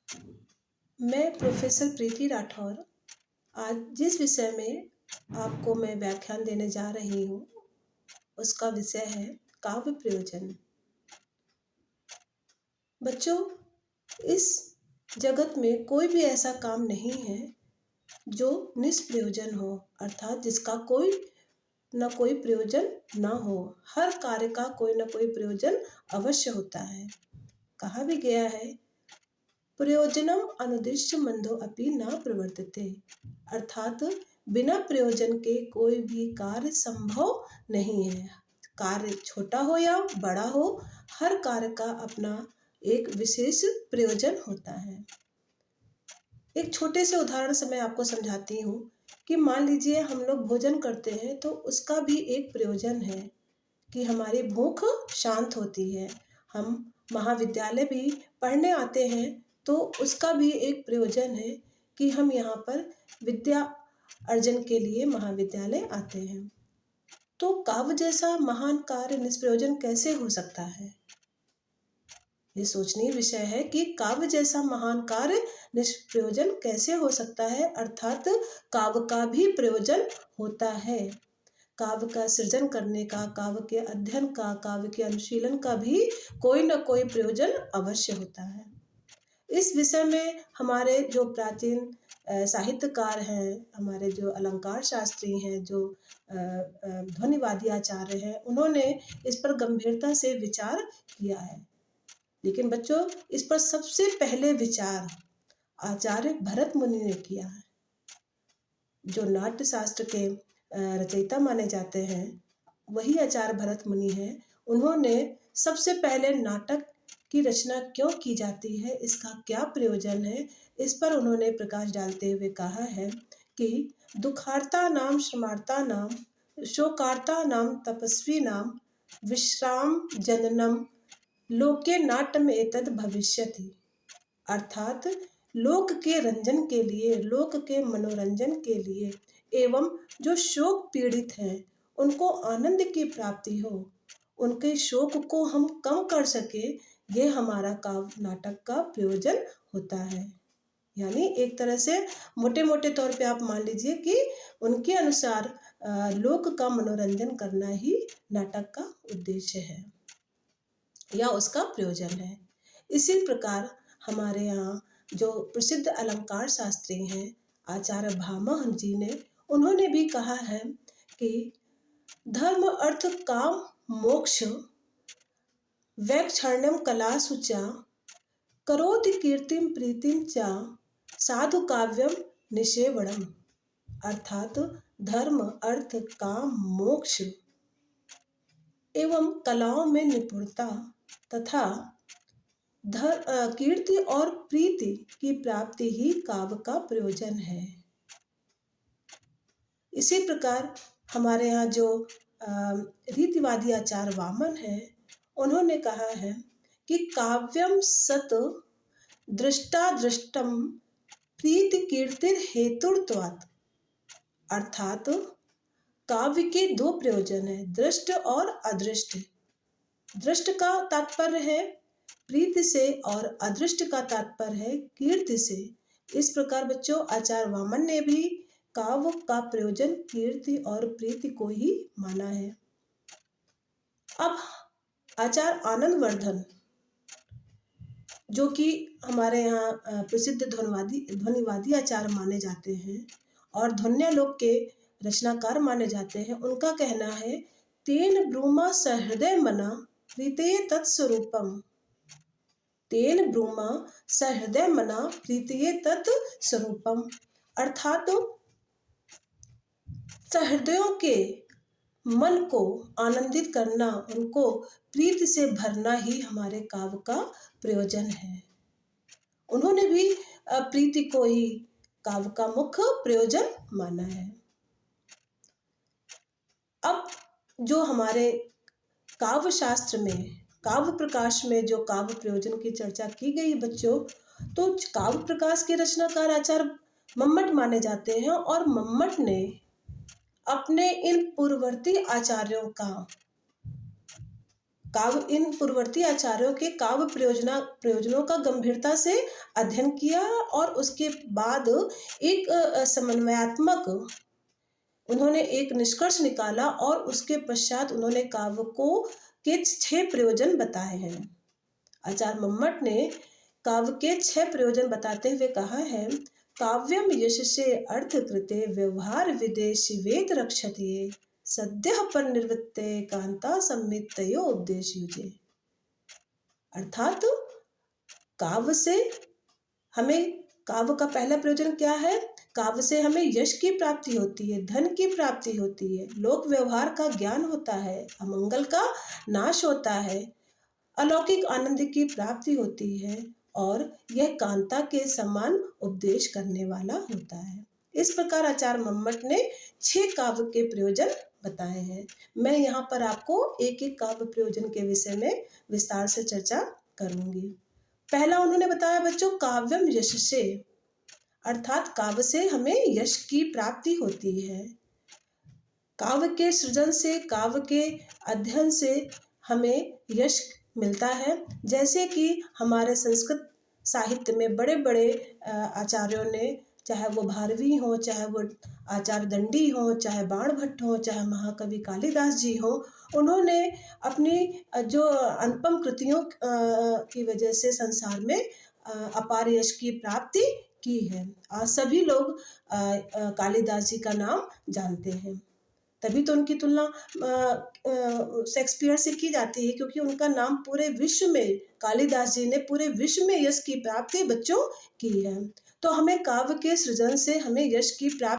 मैं प्रोफेसर प्रीति राठौर आज जिस विषय में आपको मैं व्याख्यान देने जा रही हूँ उसका विषय है काव्य प्रयोजन। बच्चों, इस जगत में कोई भी ऐसा काम नहीं है जो निष्प्रयोजन हो, अर्थात जिसका कोई न कोई प्रयोजन न हो। हर कार्य का कोई न कोई प्रयोजन अवश्य होता है। कहा भी गया है, प्रयोजनम अनुद्दिश्य मंदो अपि न प्रवर्तते, अर्थात बिना प्रयोजन के कोई भी कार्य संभव नहीं है। कार्य छोटा हो या बड़ा हो, हर कार्य का अपना एक विशेष प्रयोजन होता है। एक छोटे से उदाहरण से मैं आपको समझाती हूँ कि मान लीजिए हम लोग भोजन करते हैं तो उसका भी एक प्रयोजन है कि हमारी भूख शांत होती है। हम महाविद्यालय भी पढ़ने आते हैं तो उसका भी एक प्रयोजन है कि हम यहाँ पर विद्या अर्जन के लिए महाविद्यालय आते हैं। तो काव्य जैसा महान कार्य निष्प्रयोजन कैसे हो सकता है? ये सोचनीय विषय है कि काव्य जैसा महान कार्य निष्प्रयोजन कैसे हो सकता है, अर्थात काव्य का भी प्रयोजन होता है। काव्य का सृजन करने का, काव्य के अध्ययन का, काव्य के अनुशीलन का भी कोई न कोई प्रयोजन अवश्य होता है। इस विषय में हमारे जो प्राचीन साहित्यकार हैं, हमारे जो अलंकार शास्त्री हैं, जो ध्वनिवादी आचार्य हैं, उन्होंने इस पर गंभीरता से विचार किया है। लेकिन बच्चों, इस पर सबसे पहले विचार आचार्य भरत मुनि ने किया है, जो नाट्य शास्त्र के रचयिता माने जाते हैं। वही आचार्य भरत मुनि हैं। उन्होंने सबसे पहले नाटक की रचना क्यों की जाती है, इसका क्या प्रयोजन है, इस पर उन्होंने प्रकाश डालते हुए कहा है कि दुखार्ता नाम श्रमार्ता नाम शोकार्ता नाम तपस्वी नाम विश्राम जननम लोके नाट्यम एतद भविष्यति, अर्थात लोक के रंजन के लिए, लोक के मनोरंजन के लिए एवं जो शोक पीड़ित हैं उनको आनंद की प्राप्ति हो, उनके शोक को हम कम कर सके, ये हमारा काव्य नाटक का प्रयोजन होता है। यानी एक तरह से मोटे मोटे तौर पे आप मान लीजिए कि उनके अनुसार लोक का मनोरंजन करना ही नाटक का उद्देश्य है या उसका प्रयोजन है। इसी प्रकार हमारे यहाँ जो प्रसिद्ध अलंकार शास्त्री हैं आचार्य भामह जी ने, उन्होंने भी कहा है कि धर्म अर्थ काम मोक्ष वैक्षण्यम कला सुचा करोति कीर्तिम प्रीतिम चा साधु काव्यम निषेवणम, अर्थात धर्म अर्थ काम मोक्ष एवं कलाओं में निपुणता तथा कीर्ति और प्रीति की प्राप्ति ही काव्य का प्रयोजन है। इसी प्रकार हमारे यहाँ जो रीतिवादी आचार्य वामन है, उन्होंने कहा है कि काव्यम सत दृष्टादृष्टम प्रीति कीर्तिर हेतुत्वात्, अर्थात काव्य के दो प्रयोजन है, दृष्ट और अदृष्ट। दृष्ट का तात्पर्य है प्रीति से और अदृष्ट का तात्पर्य है कीर्ति से। इस प्रकार बच्चों, आचार्य वामन ने भी काव्य का प्रयोजन कीर्ति और प्रीति को ही माना है। अब आचार्य आनंदवर्धन, जो कि हमारे यहाँ प्रसिद्ध ध्वनिवादी आचार्य माने जाते हैं और ध्वन्यालोक के रचनाकार माने जाते हैं, उनका कहना है तेन ब्रूमा सहृदय मना प्रीतये तत्स्वरूपम, तेन ब्रूमा सहृदय मना प्रीतये तत्स्वरूपम, अर्थात सहृदयों के मन को आनंदित करना, उनको प्रीति से भरना ही हमारे काव्य का प्रयोजन है। उन्होंने भी प्रीति को ही काव्य का मुख्य प्रयोजन माना है। अब जो हमारे काव्य शास्त्र में, काव्य प्रकाश में जो काव्य प्रयोजन की चर्चा की गई बच्चों, तो काव्य प्रकाश के रचनाकार आचार्य मम्मट माने जाते हैं और मम्मट ने अपने इन पूर्ववर्ती आचार्यों का इन पूर्ववर्ती आचार्यों के काव्य प्रयोजनों का गंभीरता से अध्ययन किया और उसके बाद एक समन्वयात्मक उन्होंने एक निष्कर्ष निकाला और उसके पश्चात उन्होंने काव्य को के 6 प्रयोजन बताए हैं। आचार्य मम्मट ने काव्य के 6 प्रयोजन बताते हुए कहा है, काव्यम यशसे अर्थ कृते व्यवहार विदेशी वेद रक्षते सद्यः पर निर्वृत्ते कांता सम्मितयो उपदेश युजे। अर्थात काव्य से हमें, काव्य का पहला प्रयोजन क्या है? काव्य से हमें यश की प्राप्ति होती है, धन की प्राप्ति होती है, लोक व्यवहार का ज्ञान होता है, अमंगल का नाश होता है, अलौकिक आनंद की प्राप्ति होती है और यह कांता के समान उपदेश करने वाला होता है। इस प्रकार आचार्य मम्मट ने 6 काव्य के प्रयोजन बताए हैं। मैं यहाँ पर आपको एक एक काव्य प्रयोजन के विषय में विस्तार से चर्चा करूंगी। पहला उन्होंने बताया बच्चों, काव्यम यशसे, अर्थात काव्य से हमें यश की प्राप्ति होती है। काव्य के सृजन से, काव्य के अध्ययन से हमें यश मिलता है। जैसे कि हमारे संस्कृत साहित्य में बड़े बड़े आचार्यों ने, चाहे वो भारवी हो, चाहे वो आचार्य दंडी हो, चाहे बाण भट्ट हो, चाहे महाकवि कालिदास जी हो, उन्होंने अपनी जो अनुपम कृतियों की वजह से संसार में अपार यश की प्राप्ति की है। आज सभी लोग कालिदास जी का नाम जानते हैं, तभी तो उनकी तुलना शेक्सपियर से की जाती है, क्योंकि उनका नाम पूरे विश्व में, कालिदास जी ने पूरे विश्व में यश की प्राप्ति बच्चों की है। तो हमें काव्य के सृजन से हमें यश की प्राप्ति